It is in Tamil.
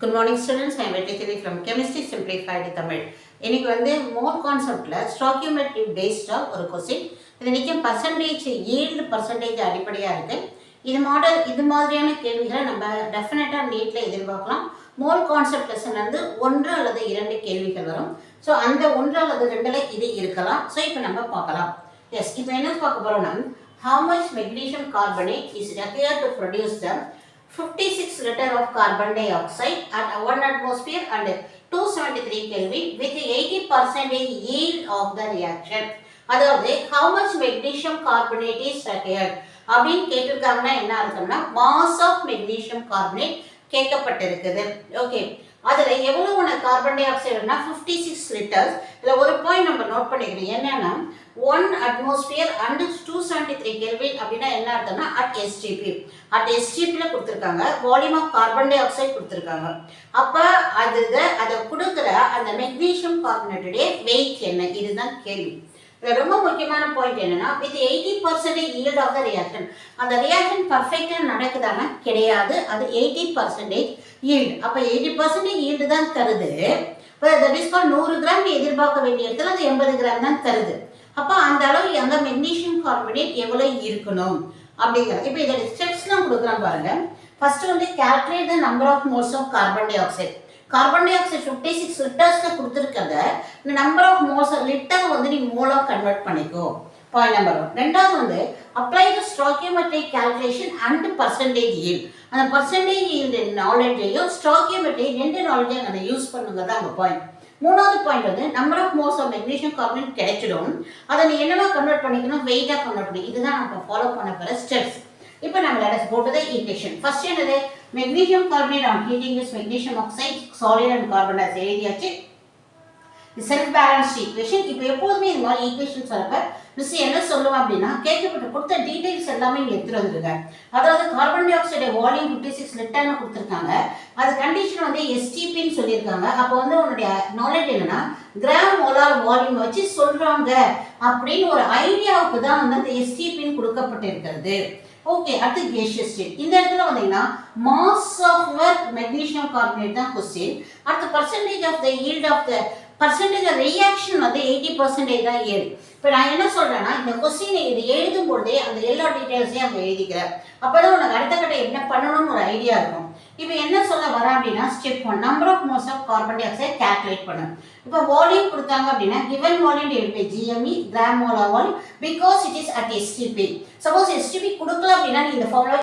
Good morning students, I am Vettri from Chemistry Simplified Tamil. இன்னைக்கு வந்து மோல் கான்செப்ட்ல ஸ்டாக்கியோமெட்ரி பேஸ்டா ஒரு क्वेश्चन. இது நிச்சயம் percentage yield percentage அடிப்படையா இருக்கு. இது மாதிரியான கேள்விகளை நம்ம டெஃபினட்டா நீட்ல எதிர்பார்க்கலாம். மோல் கான்செப்ட் லெசன் வந்து 1 அல்லது 2 கேள்விகள் வரும். சோ அந்த 1 அல்லது 2ல இது இருக்கலாம். சோ இப்போ நம்ம பார்க்கலாம். எஸ், இப்போ என்ன பார்க்க போறோம்னா how much magnesium carbonate is required to produce the 56 liter of carbon dioxide at 1 atmosphere and 273 Kelvin with 80% yield of the reaction. அதாவது how much magnesium carbonate is required அப்படின்னு கேட்டிருக்காங்கன்னா என்ன அர்த்தம்னா mass of magnesium carbonate கேட்கப்பட்டிருக்குது. ஓகே, அதுல எவ்வளவு கார்பன் டை ஆக்சைடுனா 56 லிட்டர்ஸ். இதுல ஒரு பாயிண்ட் நம்ம நோட் பண்ணிக்கணும், என்னன்னா 1 atmosphere and 273 Kelvin அப்படின்னா என்ன அர்த்தம்னா at STP. at STP ல கொடுத்திருக்காங்க, volume of carbon dioxide கொடுத்திருக்காங்க. அப்ப அதை கொடுக்கிற அந்த மெக்னீசியம் கார்பனேட்டுடைய வெயிட் என்ன, இதுதான் கேள்வி. ரொம்ப முக்கியமான பாயிண்ட் என்னன்னா with 80% yield of the reaction. அந்த ரியாக்ஷன் பர்ஃபெக்ட்டா நடக்குதானா கிடையாது, அது 80% yield. அப்ப 80% yield தான் தருது. தட் இஸ் கால்ட் 100 கிராம் எதிர்பார்க்க வேண்டிய இடத்துல அது 80 கிராம் தான் தருது. அப்ப அந்த அளவு அந்த மெக்னீசியம் கார்பனேட் எவ்வளவு இருக்கணும் அப்படிங்கிறது. இப்போ இதோட ஸ்டெப்ஸ்லாம் கொடுக்குறேன் பாருங்க. ஃபர்ஸ்ட் வந்து calculate the number of moles of carbon dioxide. Carbon di oxide 56 லிட்டர்ஸ்ல கொடுத்துருக்கத இந்த நம்பர் ஆஃப் மோல்ஸ் லிட்டர் வந்து நீ மோலா கன்வெர்ட் பண்ணிக்கோ. Point number 1. ரெண்டாவது வந்து apply the stoichiometric calculation and percentage yield. அந்த பர்சன்டேஜ் yield நாலேஜையும் ஸ்டாக்கியோமெட்ரி ரெண்டு நாலேஜையும் அதை யூஸ் பண்ணுங்கிறது அங்கே பாயிண்ட். மூணாவது பாயிண்ட் வந்து number of moles of magnesium carbonate கிடைச்சிடும், அதை நீ என்னவா கன்வெர்ட் பண்ணிக்கணும், வெயிட்டாக கன்வெர்ட் பண்ணி. இதுதான் நம்ம ஃபாலோ பண்ண போகிற ஸ்டெப்ஸ். இப்போ நம்ம let us go to the equation. First என்னது, magnesium carbonate on heating is magnesium oxide solid and carbon dioxide எழுதியாச்சு. Self balance equation. இப்போ எப்போதுமே இந்த மாதிரி ஈக்குவேஷன்ஸ் வரப்ப மிஸ் என்ன சொல்லுவோம் அப்படின்னா கேட்கப்பட்ட கொடுத்த டீடைல்ஸ் எல்லாமே இங்கே எடுத்துட்டு வந்துருங்க. அதாவது கார்பன் டை ஆக்சைடு வால்யூம் 56 லிட்டர்னு கொடுத்துருக்காங்க, அது கண்டிஷன் வந்து எஸ்டிபின்னு சொல்லியிருக்காங்க. அப்போ வந்து உன்னுடைய நாலேஜ் என்னன்னா கிராம் மோலார் வால்யூம் வச்சு சொல்றாங்க அப்படின்னு ஒரு ஐடியாவுக்கு தான் வந்து அந்த எஸ்டிபின்னு கொடுக்கப்பட்டிருக்கிறது. ஓகே, அடுத்து கேஷியஸ் ஸ்டேட். இந்த இடத்துல வந்தீங்கன்னா மாஸ் ஆஃப் மெக்னீசியம் கார்பனேட் தான் கொஸ்டின். அடுத்து percentage of the yield of the percentage of reaction வந்து 80% தான் ஏழு. இப்போ நான் என்ன சொல்றேன்னா இந்த கொஸ்டினை இது எழுதும் பொழுதே அந்த எல்லா டீட்டெயில்ஸையும் அங்கே எழுதிக்கிறேன். அப்போதான் உனக்கு அடுத்த கட்ட என்ன பண்ணணும்னு ஒரு ஐடியா இருக்கும். இப்போ என்ன சொல்ல வரேன் அப்படின்னா step 1 number of moles of carbon dioxide calculate பண்ணு. இப்போ வால்யூம் கொடுத்தாங்க அப்படின்னா given volume divide by GME gram molar volume because it is at STP. Suppose STP கொடுக்கல அப்படின்னா நீ இந்த ஃபார்முலா